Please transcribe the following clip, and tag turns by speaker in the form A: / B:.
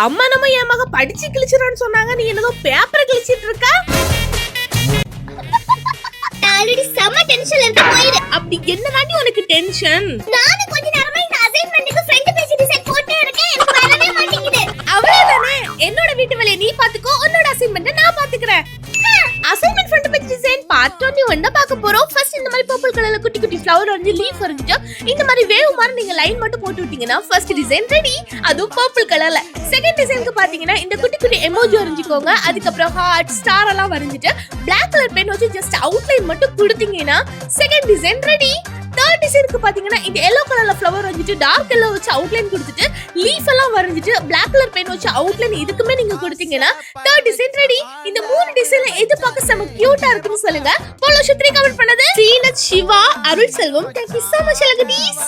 A: அம்மா நம்ம என் மக படிச்சு கிழிச்சிரான்னு சொன்னாங்க, நீ என்னதோ பேப்பரை கிழிச்சிட்டு இருக்க.
B: ஆல்ரெடி செம டென்ஷன்ல இருக்க போயிடு.
A: அப்படி என்னதாண்டி உனக்கு டென்ஷன்?
B: நானே கொஞ்ச நேரமா இந்த அசைன்மென்ட்க்கு ஃப்ரண்ட் பேஜ் டிசைன் போட்டே இருக்கேன், எனக்கு வரவே மாட்டேங்குது.
A: அவ்வளவுதானே, என்னோட வீட்டு வேலையை நீ பாத்துக்கோ, உன்னோட அசைன்மென்ட் நான் பாத்துக்கறேன். Assignment front page design part 21 பார்க்க போறோம். ஃபர்ஸ்ட் இந்த மாதிரி பர்பிள் கலர்ல குட்டி குட்டி ஃப்ளவர் வந்து லீஃப் வரைஞ்சிட்டு இந்த மாதிரி வேவ் மாதிரி நீங்க லைன் மட்டும் போட்டு விட்டீங்கன்னா ஃபர்ஸ்ட் டிசைன் ரெடி. அதுவும் பர்பிள் கலர்ல. செகண்ட் டிசைனுக்கு பாத்தீங்கன்னா இந்த குட்டி குட்டி எமோஜி வரைஞ்சிக்கோங்க. அதுக்கப்புறம் ஹார்ட் ஸ்டார் எல்லாம் வரைஞ்சிட்டு பிளாக் கலர் பென் வச்சு ஜஸ்ட் அவுட்லைன் மட்டும் கொடுத்தீங்கன்னா செகண்ட் டிசைன் ரெடி. தேர்ட் டிசைனுக்கு பாத்தீங்கன்னா இந்த எல்லோ கலர்ல ஃப்ளவர் வரைஞ்சிட்டு டார்க் எல்லோ வச்சு அவுட்லைன் கொடுத்துட்டு லீஃப் எல்லாம் வரைஞ்சிட்டு பிளாக் கலர் பென் வச்சு அவுட்லைன் இதுக்குமே நீங்க கொடுத்தீங்கன்னா தேர்ட் டிசைன் ரெடி. இந்த மூணு டிசைன்ல எது பார்க்க செம கியூட்டா இருக்குன்னு சொல்லுங்க. போலோ 3 கமெண்ட் பண்ணது ஸ்ரீனத், சிவா, அருள் செல்வம். Thank you so much, Alagadies.